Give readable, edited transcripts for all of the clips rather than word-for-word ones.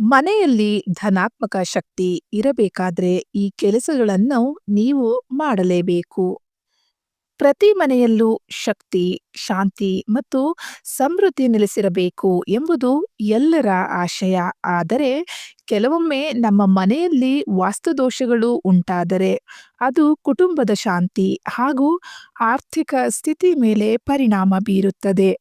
ಮನೆಯಲ್ಲಿ ಧನಾತ್ಮಕ ಶಕ್ತಿ ಇರಬೇಕಾದ್ರೆ ಈ ಕೆಲಸಗಳನ್ನು ನೀವು ಮಾಡಲೇಬೇಕು. ಪ್ರತಿ ಮನೆಯಲ್ಲೂ ಶಕ್ತಿ, ಶಾಂತಿ ಮತ್ತು ಸಮೃದ್ಧಿ ನೆಲೆಸಿರಬೇಕು ಎಂಬುದು ಎಲ್ಲರ ಆಶಯ. ಆದರೆ ಕೆಲವೊಮ್ಮೆ ನಮ್ಮ ಮನೆಯಲ್ಲಿ ವಾಸ್ತುದೋಷಗಳು ಉಂಟಾದರೆ ಅದು ಕುಟುಂಬದ ಶಾಂತಿ ಹಾಗೂ ಆರ್ಥಿಕ ಸ್ಥಿತಿ ಮೇಲೆ ಪರಿಣಾಮ ಬೀರುತ್ತದೆ.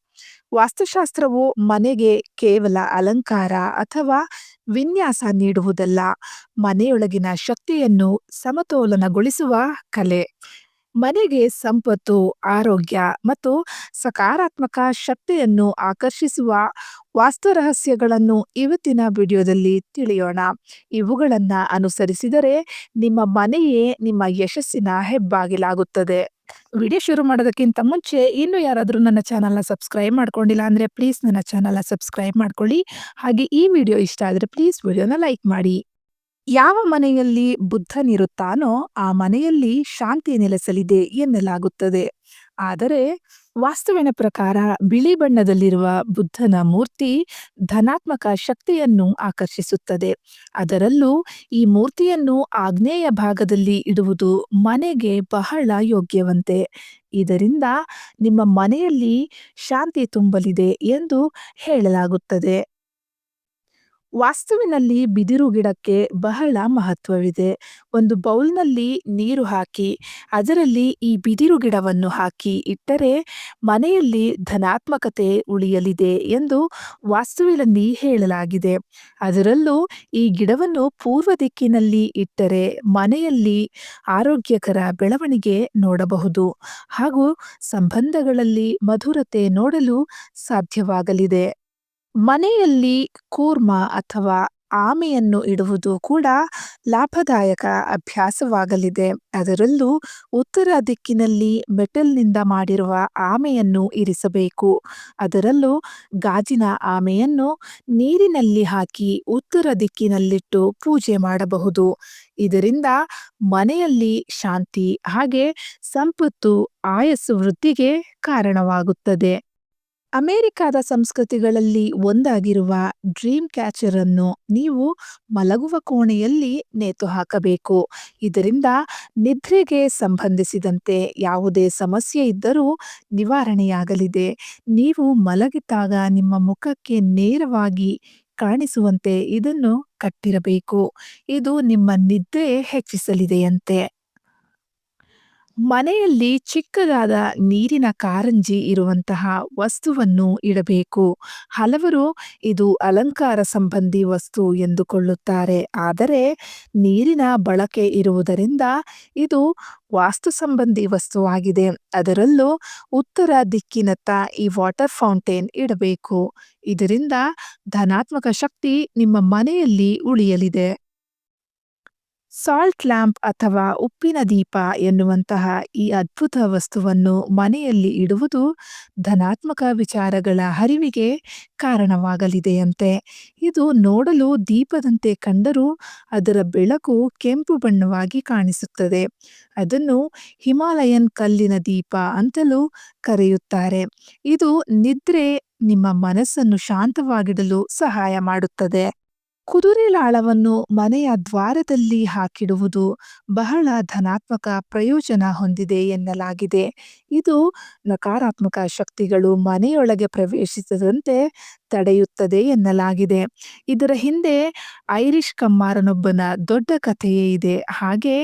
ವಾಸ್ತುಶಾಸ್ತ್ರವು ಮನೆಗೆ ಕೇವಲ ಅಲಂಕಾರ ಅಥವಾ ವಿನ್ಯಾಸ ನೀಡುವುದಲ್ಲ, ಮನೆಯೊಳಗಿನ ಶಕ್ತಿಯನ್ನು ಸಮತೋಲನಗೊಳಿಸುವ ಕಲೆ. ಮನೆಗೆ ಸಂಪತ್ತು, ಆರೋಗ್ಯ ಮತ್ತು ಸಕಾರಾತ್ಮಕ ಶಕ್ತಿಯನ್ನು ಆಕರ್ಷಿಸುವ ವಾಸ್ತು ರಹಸ್ಯಗಳನ್ನು ಇವತ್ತಿನ ವಿಡಿಯೋದಲ್ಲಿ ತಿಳಿಯೋಣ. ಇವುಗಳನ್ನು ಅನುಸರಿಸಿದರೆ ನಿಮ್ಮ ಮನೆಯೇ ನಿಮ್ಮ ಯಶಸ್ಸಿನ ಹೆಬ್ಬಾಗಿಲಾಗುತ್ತದೆ. ವಿಡಿಯೋ ಶುರು ಮಾಡೋದಕ್ಕಿಂತ ಮುಂಚೆ ಇನ್ನೂ ಯಾರಾದರೂ ನನ್ನ ಚಾನಲ್ನ ಸಬ್ಸ್ಕ್ರೈಬ್ ಮಾಡ್ಕೊಂಡಿಲ್ಲ ಅಂದರೆ ಪ್ಲೀಸ್ ನನ್ನ ಚಾನಲ್ನ ಸಬ್ಸ್ಕ್ರೈಬ್ ಮಾಡ್ಕೊಳ್ಳಿ. ಹಾಗೆ ಈ ವಿಡಿಯೋ ಇಷ್ಟ ಆದರೆ ಪ್ಲೀಸ್ ವಿಡಿಯೋನ ಲೈಕ್ ಮಾಡಿ. ಯಾವ ಮನೆಯಲ್ಲಿ ಬುದ್ಧನಿರುತ್ತಾನೋ ಆ ಮನೆಯಲ್ಲಿ ಶಾಂತಿ ನೆಲೆಸಲಿದೆ ಎನ್ನಲಾಗುತ್ತದೆ. ಆದರೆ ವಾಸ್ತುವಿನ ಪ್ರಕಾರ ಬಿಳಿ ಬಣ್ಣದಲ್ಲಿರುವ ಬುದ್ಧನ ಮೂರ್ತಿ ಧನಾತ್ಮಕ ಶಕ್ತಿಯನ್ನು ಆಕರ್ಷಿಸುತ್ತದೆ. ಅದರಲ್ಲೂ ಈ ಮೂರ್ತಿಯನ್ನು ಆಗ್ನೇಯ ಭಾಗದಲ್ಲಿ ಇಡುವುದು ಮನೆಗೆ ಬಹಳ ಯೋಗ್ಯವಂತೆ. ಇದರಿಂದ ನಿಮ್ಮ ಮನೆಯಲ್ಲಿ ಶಾಂತಿ ತುಂಬಲಿದೆ ಎಂದು ಹೇಳಲಾಗುತ್ತದೆ. ವಾಸ್ತುವಿನಲ್ಲಿ ಬಿದಿರು ಗಿಡಕ್ಕೆ ಬಹಳ ಮಹತ್ವವಿದೆ. ಒಂದು ಬೌಲ್ನಲ್ಲಿ ನೀರು ಹಾಕಿ ಅದರಲ್ಲಿ ಈ ಬಿದಿರು ಗಿಡವನ್ನು ಹಾಕಿ ಇಟ್ಟರೆ ಮನೆಯಲ್ಲಿ ಧನಾತ್ಮಕತೆ ಉಳಿಯಲಿದೆ ಎಂದು ವಾಸ್ತುವಿನಲ್ಲಿ ಹೇಳಲಾಗಿದೆ. ಅದರಲ್ಲೂ ಈ ಗಿಡವನ್ನು ಪೂರ್ವ ದಿಕ್ಕಿನಲ್ಲಿ ಇಟ್ಟರೆ ಮನೆಯಲ್ಲಿ ಆರೋಗ್ಯಕರ ಬೆಳವಣಿಗೆ ನೋಡಬಹುದು ಹಾಗೂ ಸಂಬಂಧಗಳಲ್ಲಿ ಮಧುರತೆ ನೋಡಲು ಸಾಧ್ಯವಾಗಲಿದೆ. ಮನೆಯಲ್ಲಿ ಕೂರ್ಮ ಅಥವಾ ಆಮೆಯನ್ನು ಇಡುವುದು ಕೂಡ ಲಾಭದಾಯಕ ಅಭ್ಯಾಸವಾಗಲಿದೆ. ಅದರಲ್ಲೂ ಉತ್ತರ ದಿಕ್ಕಿನಲ್ಲಿ ಮೆಟಲ್ನಿಂದ ಮಾಡಿರುವ ಆಮೆಯನ್ನು ಇರಿಸಬೇಕು. ಅದರಲ್ಲೂ ಗಾಜಿನ ಆಮೆಯನ್ನು ನೀರಿನಲ್ಲಿ ಹಾಕಿ ಉತ್ತರ ದಿಕ್ಕಿನಲ್ಲಿಟ್ಟು ಪೂಜೆ ಮಾಡಬಹುದು. ಇದರಿಂದ ಮನೆಯಲ್ಲಿ ಶಾಂತಿ ಹಾಗೆ ಸಂಪತ್ತು, ಆಯಸ್ಸು ವೃದ್ಧಿಗೆ ಕಾರಣವಾಗುತ್ತದೆ. ಅಮೆರಿಕಾದ ಸಂಸ್ಕೃತಿಗಳಲ್ಲಿ ಒಂದಾಗಿರುವ ಡ್ರೀಮ್ ಕ್ಯಾಚರ್ ಅನ್ನು ನೀವು ಮಲಗುವ ಕೋಣೆಯಲ್ಲಿ ನೇತು ಹಾಕಬೇಕು. ಇದರಿಂದ ನಿದ್ರೆಗೆ ಸಂಬಂಧಿಸಿದಂತೆ ಯಾವುದೇ ಸಮಸ್ಯೆ ಇದ್ದರೂ ನಿವಾರಣೆಯಾಗಲಿದೆ. ನೀವು ಮಲಗಿದಾಗ ನಿಮ್ಮ ಮುಖಕ್ಕೆ ನೇರವಾಗಿ ಕಾಣಿಸುವಂತೆ ಇದನ್ನು ಕಟ್ಟಿರಬೇಕು. ಇದು ನಿಮ್ಮ ನಿದ್ರೆ ಹೆಚ್ಚಿಸಲಿದೆಯಂತೆ. ಮನೆಯಲ್ಲಿ ಚಿಕ್ಕದಾದ ನೀರಿನ ಕಾರಂಜಿ ಇರುವಂತಹ ವಸ್ತುವನ್ನು ಇಡಬೇಕು. ಹಲವರು ಇದು ಅಲಂಕಾರ ಸಂಬಂಧಿ ವಸ್ತು ಎಂದುಕೊಳ್ಳುತ್ತಾರೆ. ಆದರೆ ನೀರಿನ ಬಳಕೆ ಇರುವುದರಿಂದ ಇದು ವಾಸ್ತು ಸಂಬಂಧಿ ವಸ್ತುವಾಗಿದೆ. ಅದರಲ್ಲೂ ಉತ್ತರ ದಿಕ್ಕಿನತ್ತ ಈ ವಾಟರ್ ಫೌಂಟೇನ್ ಇಡಬೇಕು. ಇದರಿಂದ ಧನಾತ್ಮಕ ಶಕ್ತಿ ನಿಮ್ಮ ಮನೆಯಲ್ಲಿ ಉಳಿಯಲಿದೆ. ಸಾಲ್ಟ್ ಲ್ಯಾಂಪ್ ಅಥವಾ ಉಪ್ಪಿನ ದೀಪ ಎನ್ನುವಂತಹ ಈ ಅದ್ಭುತ ವಸ್ತುವನ್ನು ಮನೆಯಲ್ಲಿ ಇಡುವುದು ಧನಾತ್ಮಕ ವಿಚಾರಗಳ ಹರಿವಿಗೆ ಕಾರಣವಾಗಲಿದೆಯಂತೆ. ಇದು ನೋಡಲು ದೀಪದಂತೆ ಕಂಡರೂ ಅದರ ಬೆಳಕು ಕೆಂಪು ಬಣ್ಣವಾಗಿ ಕಾಣಿಸುತ್ತದೆ. ಅದನ್ನು ಹಿಮಾಲಯನ್ ಕಲ್ಲಿನ ದೀಪ ಅಂತಲೂ ಕರೆಯುತ್ತಾರೆ. ಇದು ನಿದ್ರೆ ನಿಮ್ಮ ಮನಸ್ಸನ್ನು ಶಾಂತವಾಗಿಡಲು ಸಹಾಯ ಮಾಡುತ್ತದೆ. ಕುದುರೆ ಲಾಳವನ್ನು ಮನೆಯ ದ್ವಾರದಲ್ಲಿ ಹಾಕಿಡುವುದು ಬಹಳ ಧನಾತ್ಮಕ ಪ್ರಯೋಜನ ಹೊಂದಿದೆ ಎನ್ನಲಾಗಿದೆ. ಇದು ನಕಾರಾತ್ಮಕ ಶಕ್ತಿಗಳು ಮನೆಯೊಳಗೆ ಪ್ರವೇಶಿಸದಂತೆ ತಡೆಯುತ್ತದೆ ಎನ್ನಲಾಗಿದೆ. ಇದರ ಹಿಂದೆ ಐರಿಷ್ ಕಮ್ಮಾರನೊಬ್ಬನ ದೊಡ್ಡ ಕಥೆಯೇ ಇದೆ. ಹಾಗೆ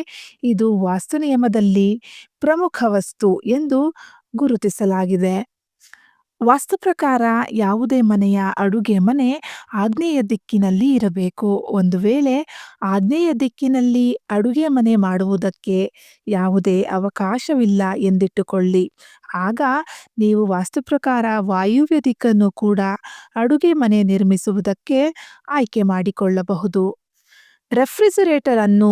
ಇದು ವಾಸ್ತುನಿಯಮದಲ್ಲಿ ಪ್ರಮುಖ ವಸ್ತು ಎಂದು ಗುರುತಿಸಲಾಗಿದೆ. ವಾಸ್ತು ಪ್ರಕಾರ ಯಾವುದೇ ಮನೆಯ ಅಡುಗೆ ಮನೆ ಆಗ್ನೇಯ ದಿಕ್ಕಿನಲ್ಲಿ ಇರಬೇಕು. ಒಂದು ವೇಳೆ ಆಗ್ನೇಯ ದಿಕ್ಕಿನಲ್ಲಿ ಅಡುಗೆ ಮನೆ ಮಾಡುವುದಕ್ಕೆ ಯಾವುದೇ ಅವಕಾಶವಿಲ್ಲ ಎಂದಿಟ್ಟುಕೊಳ್ಳಿ. ಆಗ ನೀವು ವಾಸ್ತು ಪ್ರಕಾರ ವಾಯುವ್ಯ ದಿಕ್ಕನ್ನು ಕೂಡ ಅಡುಗೆ ಮನೆ ನಿರ್ಮಿಸುವುದಕ್ಕೆ ಆಯ್ಕೆ ಮಾಡಿಕೊಳ್ಳಬಹುದು. ರೆಫ್ರಿಜರೇಟರ್ ಅನ್ನು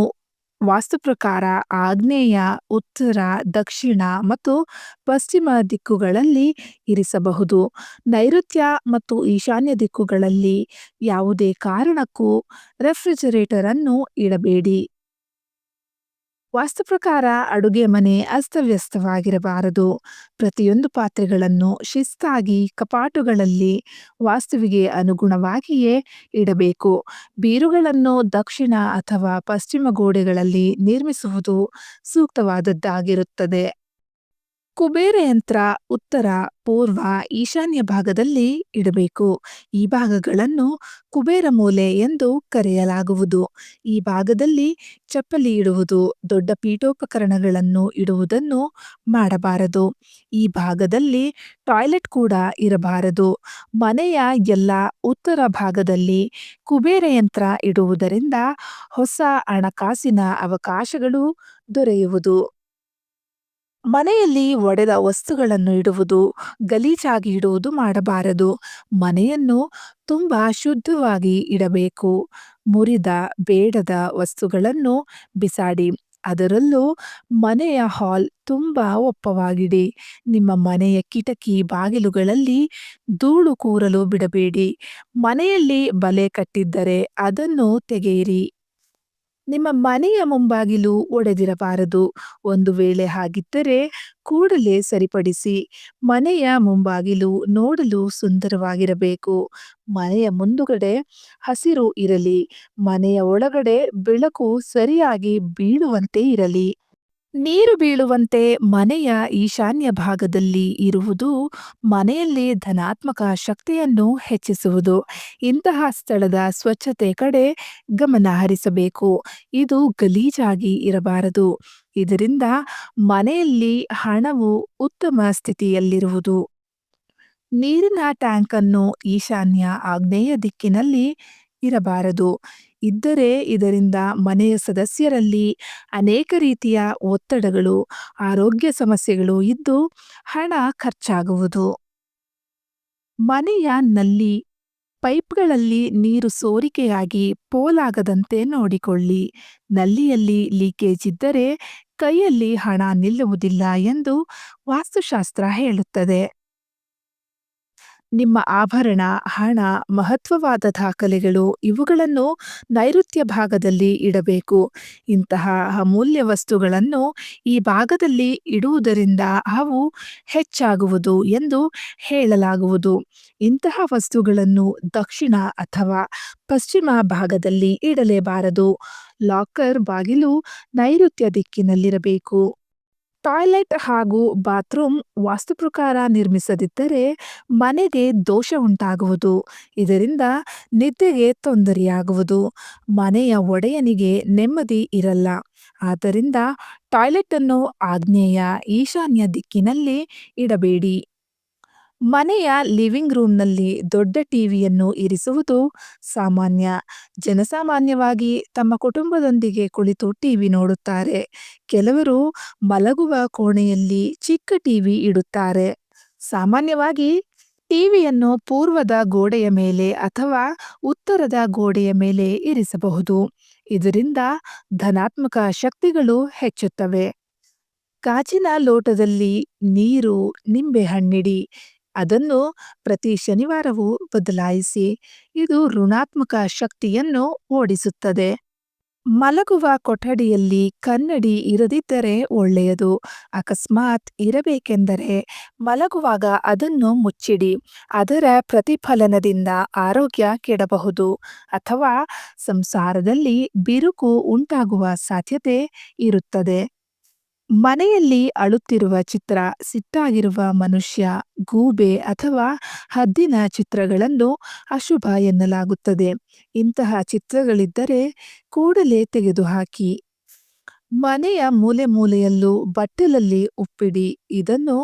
ವಾಸ್ತು ಪ್ರಕಾರ ಆಗ್ನೇಯ, ಉತ್ತರ, ದಕ್ಷಿಣ ಮತ್ತು ಪಶ್ಚಿಮ ದಿಕ್ಕುಗಳಲ್ಲಿ ಇರಿಸಬಹುದು. ನೈಋತ್ಯ ಮತ್ತು ಈಶಾನ್ಯ ದಿಕ್ಕುಗಳಲ್ಲಿ ಯಾವುದೇ ಕಾರಣಕ್ಕೂ ರೆಫ್ರಿಜರೇಟರ್ ಅನ್ನು ಇಡಬೇಡಿ. ವಾಸ್ತು ಪ್ರಕಾರ ಅಡುಗೆ ಮನೆ ಅಸ್ತವ್ಯಸ್ತವಾಗಿರಬಾರದು. ಪ್ರತಿಯೊಂದು ಪಾತ್ರೆಗಳನ್ನು ಶಿಸ್ತಾಗಿ ಕಪಾಟುಗಳಲ್ಲಿ ವಾಸ್ತುವಿಗೆ ಅನುಗುಣವಾಗಿಯೇ ಇಡಬೇಕು. ಬೀರುಗಳನ್ನು ದಕ್ಷಿಣ ಅಥವಾ ಪಶ್ಚಿಮ ಗೋಡೆಗಳಲ್ಲಿ ನಿರ್ಮಿಸುವುದು ಸೂಕ್ತವಾದದ್ದಾಗಿರುತ್ತದೆ. ಕುಬೇರ ಯಂತ್ರ ಉತ್ತರ, ಪೂರ್ವ, ಈಶಾನ್ಯ ಭಾಗದಲ್ಲಿ ಇಡಬೇಕು. ಈ ಭಾಗಗಳನ್ನು ಕುಬೇರ ಮೂಲೆ ಎಂದು ಕರೆಯಲಾಗುವುದು. ಈ ಭಾಗದಲ್ಲಿ ಚಪ್ಪಲಿ ಇಡುವುದು, ದೊಡ್ಡ ಪೀಠೋಪಕರಣಗಳನ್ನು ಇಡುವುದನ್ನು ಮಾಡಬಾರದು. ಈ ಭಾಗದಲ್ಲಿ ಟಾಯ್ಲೆಟ್ ಕೂಡ ಇರಬಾರದು. ಮನೆಯ ಎಲ್ಲ ಉತ್ತರ ಭಾಗದಲ್ಲಿ ಕುಬೇರ ಯಂತ್ರ ಇಡುವುದರಿಂದ ಹೊಸ ಹಣಕಾಸಿನ ಅವಕಾಶಗಳು ದೊರೆಯುವುದು. ಮನೆಯಲ್ಲಿ ಒಡೆದ ವಸ್ತುಗಳನ್ನು ಇಡುವುದು, ಗಲೀಜಾಗಿ ಇಡುವುದು ಮಾಡಬಾರದು. ಮನೆಯನ್ನು ತುಂಬಾ ಶುದ್ಧವಾಗಿ ಇಡಬೇಕು. ಮುರಿದ, ಬೇಡದ ವಸ್ತುಗಳನ್ನು ಬಿಸಾಡಿ. ಅದರಲ್ಲೂ ಮನೆಯ ಹಾಲ್ ತುಂಬಾ ಒಪ್ಪವಾಗಿಡಿ. ನಿಮ್ಮ ಮನೆಯ ಕಿಟಕಿ ಬಾಗಿಲುಗಳಲ್ಲಿ ಧೂಳು ಕೂರಲು ಬಿಡಬೇಡಿ. ಮನೆಯಲ್ಲಿ ಬಲೆ ಕಟ್ಟಿದ್ದರೆ ಅದನ್ನು ತೆಗೆಯಿರಿ. ನಿಮ್ಮ ಮನೆಯ ಮುಂಬಾಗಿಲು ಒಡೆದಿರಬಾರದು. ಒಂದು ವೇಳೆ ಹಾಗಿದ್ದರೆ ಕೂಡಲೇ ಸರಿಪಡಿಸಿ. ಮನೆಯ ಮುಂಬಾಗಿಲು ನೋಡಲು ಸುಂದರವಾಗಿರಬೇಕು. ಮನೆಯ ಮುಂದುಗಡೆ ಹಸಿರು ಇರಲಿ. ಮನೆಯ ಒಳಗಡೆ ಬೆಳಕು ಸರಿಯಾಗಿ ಬೀಳುವಂತೆ ಇರಲಿ. ನೀರು ಬೀಳುವಂತೆ ಮನೆಯ ಈಶಾನ್ಯ ಭಾಗದಲ್ಲಿ ಇರುವುದು ಮನೆಯಲ್ಲಿ ಧನಾತ್ಮಕ ಶಕ್ತಿಯನ್ನು ಹೆಚ್ಚಿಸುವುದು. ಇಂತಹ ಸ್ಥಳದ ಸ್ವಚ್ಛತೆ ಕಡೆ ಗಮನ ಹರಿಸಬೇಕು. ಇದು ಗಲೀಜಾಗಿ ಇರಬಾರದು. ಇದರಿಂದ ಮನೆಯಲ್ಲಿ ಹಣವು ಉತ್ತಮ ಸ್ಥಿತಿಯಲ್ಲಿರುವುದು. ನೀರಿನ ಟ್ಯಾಂಕನ್ನು ಈಶಾನ್ಯ ಆಗ್ನೇಯ ದಿಕ್ಕಿನಲ್ಲಿ ಇರಬಾರದು. ಇದ್ದರೆ ಇದರಿಂದ ಮನೆಯ ಸದಸ್ಯರಲ್ಲಿ ಅನೇಕ ರೀತಿಯ ಒತ್ತಡಗಳು, ಆರೋಗ್ಯ ಸಮಸ್ಯೆಗಳು ಇದ್ದು ಹಣ ಖರ್ಚಾಗುವುದು. ಮನೆಯ ನಲ್ಲಿ, ಪೈಪ್ಗಳಲ್ಲಿ ನೀರು ಸೋರಿಕೆಯಾಗಿ ಪೋಲಾಗದಂತೆ ನೋಡಿಕೊಳ್ಳಿ. ನಲ್ಲಿಯಲ್ಲಿ ಲೀಕೇಜ್ ಇದ್ದರೆ ಕೈಯಲ್ಲಿ ಹಣ ನಿಲ್ಲುವುದಿಲ್ಲ ಎಂದು ವಾಸ್ತುಶಾಸ್ತ್ರ ಹೇಳುತ್ತದೆ. ನಿಮ್ಮ ಆಭರಣ, ಹಣ, ಮಹತ್ವವಾದ ದಾಖಲೆಗಳು ಇವುಗಳನ್ನು ನೈಋತ್ಯ ಭಾಗದಲ್ಲಿ ಇಡಬೇಕು. ಇಂತಹ ಅಮೂಲ್ಯ ವಸ್ತುಗಳನ್ನು ಈ ಭಾಗದಲ್ಲಿ ಇಡುವುದರಿಂದ ಅವು ಹೆಚ್ಚಾಗುವುದು ಎಂದು ಹೇಳಲಾಗುವುದು. ಇಂತಹ ವಸ್ತುಗಳನ್ನು ದಕ್ಷಿಣ ಅಥವಾ ಪಶ್ಚಿಮ ಭಾಗದಲ್ಲಿ ಇಡಲೇಬಾರದು. ಲಾಕರ್ ಬಾಗಿಲು ನೈಋತ್ಯ ದಿಕ್ಕಿನಲ್ಲಿರಬೇಕು. ಟಾಯ್ಲೆಟ್ ಹಾಗೂ ಬಾತ್ರೂಮ್ ವಾಸ್ತು ಪ್ರಕಾರ ನಿರ್ಮಿಸದಿದ್ದರೆ ಮನೆಗೆ ದೋಷ ಉಂಟಾಗುವುದು. ಇದರಿಂದ ನಿದ್ದೆಗೆ ತೊಂದರೆಯಾಗುವುದು. ಮನೆಯ ಒಡೆಯನಿಗೆ ನೆಮ್ಮದಿ ಇರಲ್ಲ. ಆದ್ದರಿಂದ ಟಾಯ್ಲೆಟ್ ಅನ್ನು ಆಗ್ನೇಯ, ಈಶಾನ್ಯ ದಿಕ್ಕಿನಲ್ಲಿ ಇಡಬೇಡಿ. ಮನೆಯ ಲಿವಿಂಗ್ ರೂಮ್ನಲ್ಲಿ ದೊಡ್ಡ ಟಿವಿಯನ್ನು ಇರಿಸುವುದು ಸಾಮಾನ್ಯ. ಜನಸಾಮಾನ್ಯವಾಗಿ ತಮ್ಮ ಕುಟುಂಬದೊಂದಿಗೆ ಕುಳಿತು ಟಿವಿ ನೋಡುತ್ತಾರೆ. ಕೆಲವರು ಮಲಗುವ ಕೋಣೆಯಲ್ಲಿ ಚಿಕ್ಕ ಟಿವಿ ಇಡುತ್ತಾರೆ. ಸಾಮಾನ್ಯವಾಗಿ ಟಿವಿಯನ್ನು ಪೂರ್ವದ ಗೋಡೆಯ ಮೇಲೆ ಅಥವಾ ಉತ್ತರದ ಗೋಡೆಯ ಮೇಲೆ ಇರಿಸಬಹುದು. ಇದರಿಂದ ಧನಾತ್ಮಕ ಶಕ್ತಿಗಳು ಹೆಚ್ಚುತ್ತವೆ. ಗಾಜಿನ ಲೋಟದಲ್ಲಿ ನೀರು, ನಿಂಬೆಹಣ್ಣಿಡಿ. ಅದನ್ನು ಪ್ರತಿ ಶನಿವಾರವೂ ಬದಲಾಯಿಸಿ. ಇದು ಋಣಾತ್ಮಕ ಶಕ್ತಿಯನ್ನು ಓಡಿಸುತ್ತದೆ. ಮಲಗುವ ಕೊಠಡಿಯಲ್ಲಿ ಕನ್ನಡಿ ಇರದಿದ್ದರೆ ಒಳ್ಳೆಯದು. ಅಕಸ್ಮಾತ್ ಇರಬೇಕೆಂದರೆ ಮಲಗುವಾಗ ಅದನ್ನು ಮುಚ್ಚಿಡಿ. ಅದರ ಪ್ರತಿಫಲನದಿಂದ ಆರೋಗ್ಯ ಕೆಡಬಹುದು ಅಥವಾ ಸಂಸಾರದಲ್ಲಿ ಬಿರುಕು ಉಂಟಾಗುವ ಸಾಧ್ಯತೆ ಇರುತ್ತದೆ. ಮನೆಯಲ್ಲಿ ಅಳುತ್ತಿರುವ ಚಿತ್ರ, ಸಿಟ್ಟಾಗಿರುವ ಮನುಷ್ಯ, ಗೂಬೆ ಅಥವಾ ಹದ್ದಿನ ಚಿತ್ರಗಳನ್ನು ಅಶುಭ ಎನ್ನಲಾಗುತ್ತದೆ. ಇಂತಹ ಚಿತ್ರಗಳಿದ್ದರೆ ಕೂಡಲೇ ತೆಗೆದುಹಾಕಿ. ಮನೆಯ ಮೂಲೆ ಮೂಲೆಯಲ್ಲೂ ಬಟ್ಟಲಲ್ಲಿ ಉಪ್ಪಿಡಿ. ಇದನ್ನು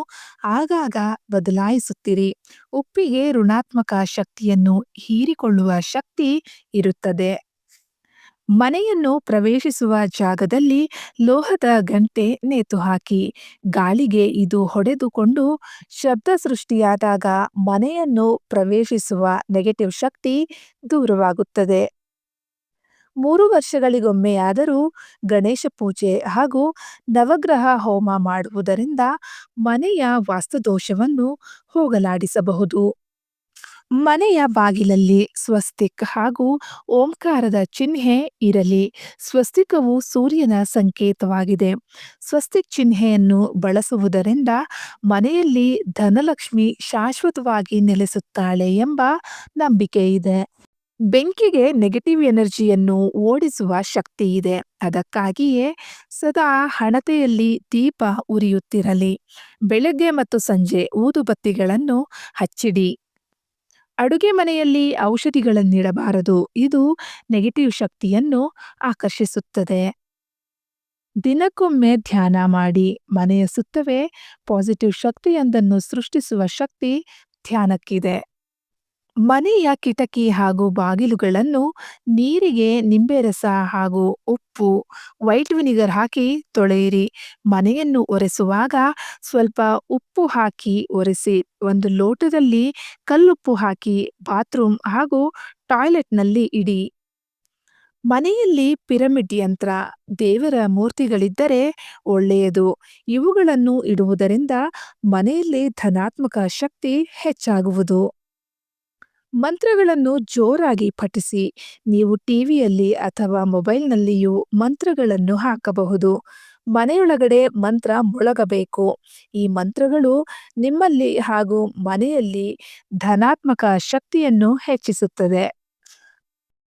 ಆಗಾಗ ಬದಲಾಯಿಸುತ್ತಿರಿ. ಉಪ್ಪಿಗೆ ಋಣಾತ್ಮಕ ಶಕ್ತಿಯನ್ನು ಹೀರಿಕೊಳ್ಳುವ ಶಕ್ತಿ ಇರುತ್ತದೆ. ಮನೆಯನ್ನು ಪ್ರವೇಶಿಸುವ ಜಾಗದಲ್ಲಿ ಲೋಹದ ಗಂಟೆ ನೇತುಹಾಕಿ. ಗಾಳಿಗೆ ಇದು ಹೊಡೆದುಕೊಂಡು ಶಬ್ದ ಸೃಷ್ಟಿಯಾದಾಗ ಮನೆಯನ್ನು ಪ್ರವೇಶಿಸುವ ನೆಗೆಟಿವ್ ಶಕ್ತಿ ದೂರವಾಗುತ್ತದೆ. 3 ವರ್ಷಗಳಿಗೊಮ್ಮೆಯಾದರೂ ಗಣೇಶ ಪೂಜೆ ಹಾಗೂ ನವಗ್ರಹ ಹೋಮ ಮಾಡುವುದರಿಂದ ಮನೆಯ ವಾಸ್ತುದೋಷವನ್ನು ಹೋಗಲಾಡಿಸಬಹುದು. ಮನೆಯ ಬಾಗಿಲಲ್ಲಿ ಸ್ವಸ್ತಿಕ್ ಹಾಗೂ ಓಂಕಾರದ ಚಿಹ್ನೆ ಇರಲಿ. ಸ್ವಸ್ತಿಕವು ಸೂರ್ಯನ ಸಂಕೇತವಾಗಿದೆ. ಸ್ವಸ್ತಿಕ್ ಚಿಹ್ನೆಯನ್ನು ಬಳಸುವುದರಿಂದ ಮನೆಯಲ್ಲಿ ಧನಲಕ್ಷ್ಮಿ ಶಾಶ್ವತವಾಗಿ ನೆಲೆಸುತ್ತಾಳೆ ಎಂಬ ನಂಬಿಕೆ ಇದೆ. ಬೆಂಕಿಗೆ ನೆಗೆಟಿವ್ ಎನರ್ಜಿಯನ್ನು ಓಡಿಸುವ ಶಕ್ತಿ ಇದೆ. ಅದಕ್ಕಾಗಿಯೇ ಸದಾ ಹಣತೆಯಲ್ಲಿ ದೀಪ ಉರಿಯುತ್ತಿರಲಿ. ಬೆಳಗ್ಗೆ ಮತ್ತು ಸಂಜೆ ಊದುಬತ್ತಿಗಳನ್ನು ಹಚ್ಚಿಡಿ. ಅಡುಗೆ ಮನೆಯಲ್ಲಿ ಔಷಧಿಗಳನ್ನಿಡಬಾರದು. ಇದು ನೆಗೆಟಿವ್ ಶಕ್ತಿಯನ್ನು ಆಕರ್ಷಿಸುತ್ತದೆ. ದಿನಕ್ಕೊಮ್ಮೆ ಧ್ಯಾನ ಮಾಡಿ. ಮನೆಯ ಸುತ್ತವೇ ಪಾಸಿಟಿವ್ ಶಕ್ತಿಯೊಂದನ್ನು ಸೃಷ್ಟಿಸುವ ಶಕ್ತಿ ಧ್ಯಾನಕ್ಕಿದೆ. ಮನೆಯ ಕಿಟಕಿ ಹಾಗೂ ಬಾಗಿಲುಗಳನ್ನು ನೀರಿಗೆ ನಿಂಬೆ ರಸ ಹಾಗೂ ಉಪ್ಪು, ವೈಟ್ ವಿನಿಗರ್ ಹಾಕಿ ತೊಳೆಯಿರಿ. ಮನೆಯನ್ನು ಒರೆಸುವಾಗ ಸ್ವಲ್ಪ ಉಪ್ಪು ಹಾಕಿ ಒರೆಸಿ. ಒಂದು ಲೋಟದಲ್ಲಿ ಕಲ್ಲುಪ್ಪು ಹಾಕಿ ಬಾತ್ರೂಮ್ ಹಾಗೂ ಟಾಯ್ಲೆಟ್ನಲ್ಲಿ ಇಡಿ. ಮನೆಯಲ್ಲಿ ಪಿರಮಿಡ್ ಯಂತ್ರ, ದೇವರ ಮೂರ್ತಿಗಳಿದ್ದರೆ ಒಳ್ಳೆಯದು. ಇವುಗಳನ್ನು ಇಡುವುದರಿಂದ ಮನೆಯಲ್ಲಿ ಧನಾತ್ಮಕ ಶಕ್ತಿ ಹೆಚ್ಚಾಗುವುದು. ಮಂತ್ರಗಳನ್ನು ಜೋರಾಗಿ ಪಠಿಸಿ. ನೀವು ಟಿವಿಯಲ್ಲಿ ಅಥವಾ ಮೊಬೈಲ್ನಲ್ಲಿಯೂ ಮಂತ್ರಗಳನ್ನು ಹಾಕಬಹುದು. ಮನೆಯೊಳಗಡೆ ಮಂತ್ರ ಮೊಳಗಬೇಕು. ಈ ಮಂತ್ರಗಳು ನಿಮ್ಮಲ್ಲಿ ಹಾಗೂ ಮನೆಯಲ್ಲಿ ಧನಾತ್ಮಕ ಶಕ್ತಿಯನ್ನು ಹೆಚ್ಚಿಸುತ್ತದೆ.